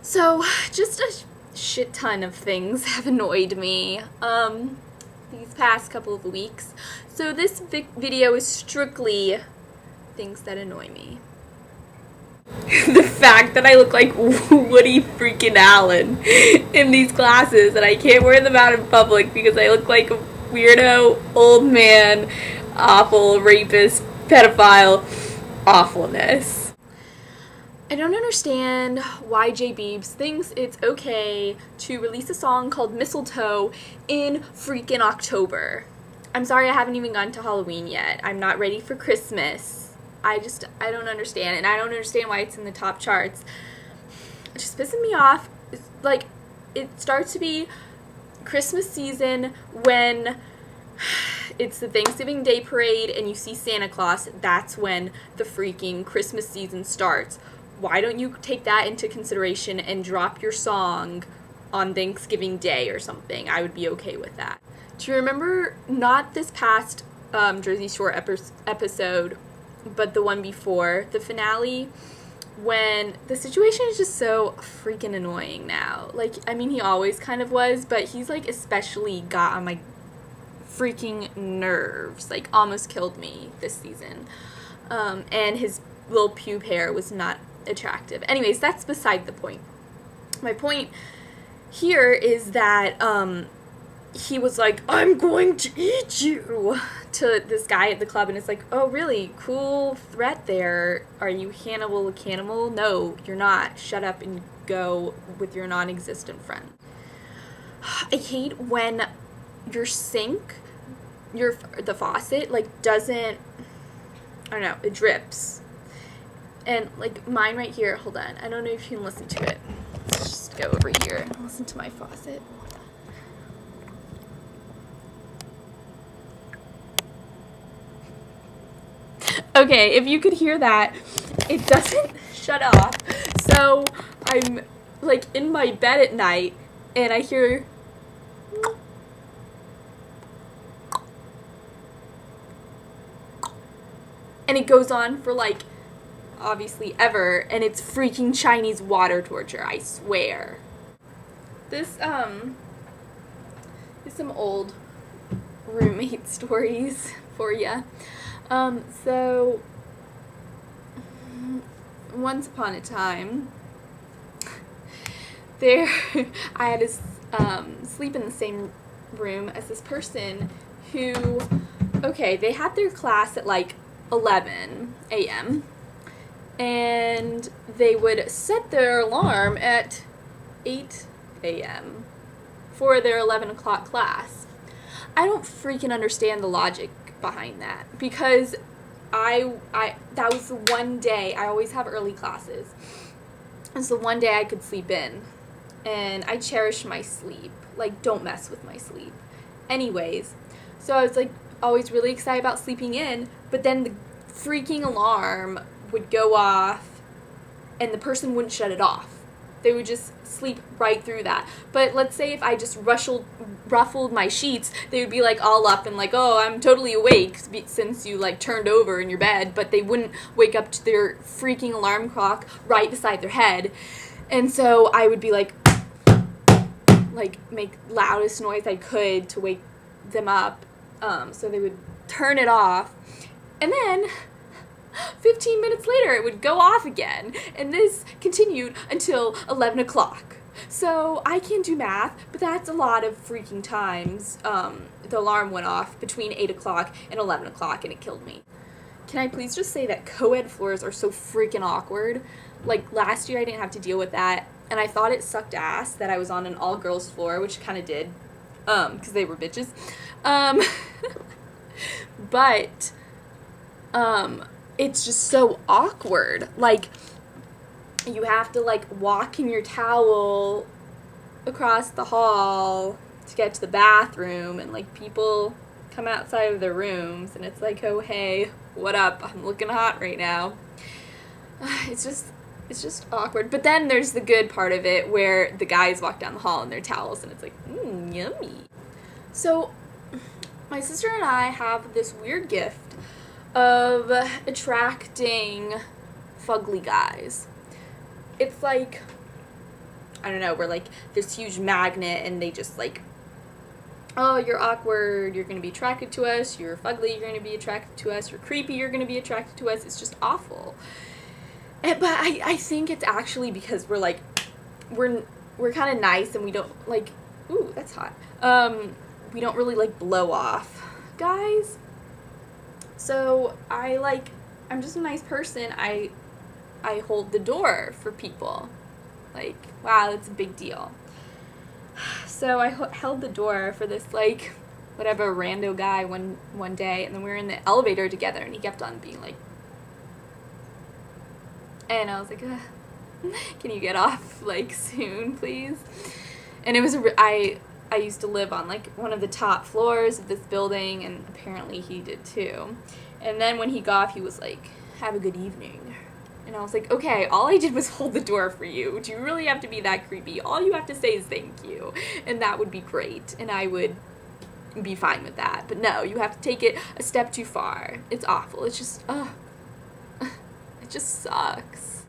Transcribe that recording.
So, just a shit ton of things have annoyed me these past couple of weeks. So this video is strictly things that annoy me. The fact that I look like Woody freaking Allen in these classes and I can't wear them out in public because I look like a weirdo, old man, awful, rapist, pedophile, awfulness. I don't understand why J Beebs thinks it's okay to release a song called Mistletoe in freaking October. I'm sorry I haven't even gone to Halloween yet. I'm not ready for Christmas. I don't understand, and I don't understand why it's in the top charts. It just pisses me off. It's like, it starts to be Christmas season when it's the Thanksgiving Day parade and you see Santa Claus. That's when the freaking Christmas season starts. Why don't you take that into consideration and drop your song on Thanksgiving Day or something? I would be okay with that. Do you remember, not this past Jersey Shore episode, but the one before, the finale, when the situation is just so freaking annoying now? Like, I mean, he always kind of was, but he's, like, especially got on my freaking nerves. Like, almost killed me this season. And his little pube hair was not attractive. Anyways, that's beside the point. My point here is that he was like, "I'm going to eat you," to this guy at the club, and it's like, oh really, cool threat there. Are you Hannibal the Cannibal? No, you're not. Shut up and go with your non-existent friend. I hate when your sink, the faucet, like, doesn't, I don't know, it drips. And, like, mine right here, hold on, I don't know if you can listen to it. Let's just go over here and listen to my faucet. Okay, if you could hear that, it doesn't shut off. So, I'm, like, in my bed at night, and I hear, and it goes on for, like, obviously ever, and it's freaking Chinese water torture, I swear. This is some old roommate stories for ya. So once upon a time, I had to sleep in the same room as this person who, okay, they had their class at like 11 a.m. and they would set their alarm at 8 a.m. for their 11 o'clock class. I don't freaking understand the logic behind that, because that was the one day, I always have early classes. It's the one day I could sleep in, and I cherish my sleep. Like, don't mess with my sleep. Anyways, so I was like always really excited about sleeping in, but then the freaking alarm would go off and the person wouldn't shut it off. They would just sleep right through that. But let's say if I just ruffled my sheets, they would be like all up and like, oh, I'm totally awake since you like turned over in your bed, but they wouldn't wake up to their freaking alarm clock right beside their head. And so I would be like make loudest noise I could to wake them up, so they would turn it off. And then 15 minutes later, it would go off again, and this continued until 11 o'clock. So I can't do math, but that's a lot of freaking times the alarm went off between 8 o'clock and 11 o'clock, and it killed me. Can I please just say that co-ed floors are so freaking awkward? Like, last year I didn't have to deal with that, and I thought it sucked ass that I was on an all-girls floor, which kind of did, because they were bitches. But it's just so awkward. Like, you have to, like, walk in your towel across the hall to get to the bathroom, and, like, people come outside of their rooms, and it's like, oh, hey, what up? I'm looking hot right now. It's just awkward. But then there's the good part of it where the guys walk down the hall in their towels, and it's like, yummy. So, my sister and I have this weird gift of attracting fugly guys. It's like, I don't know, we're like this huge magnet, and they just like, oh, you're awkward, you're going to be attracted to us, you're fugly, you're going to be attracted to us, you're creepy, you're going to be attracted to us. It's just awful. But I think it's actually because we're like, we're kind of nice, and we don't like, ooh, that's hot. We don't really like blow off guys. So I'm just a nice person. I hold the door for people. Like, wow, it's a big deal. So I held the door for this, like, whatever, rando guy one day, and then we were in the elevator together, and he kept on being like, and I was like, can you get off, like, soon, please? And it was, I used to live on, like, one of the top floors of this building, and apparently he did too. And then when he got off, he was like, have a good evening. And I was like, okay, all I did was hold the door for you. Do you really have to be that creepy? All you have to say is thank you. And that would be great. And I would be fine with that. But no, you have to take it a step too far. It's awful. It's just, it just sucks.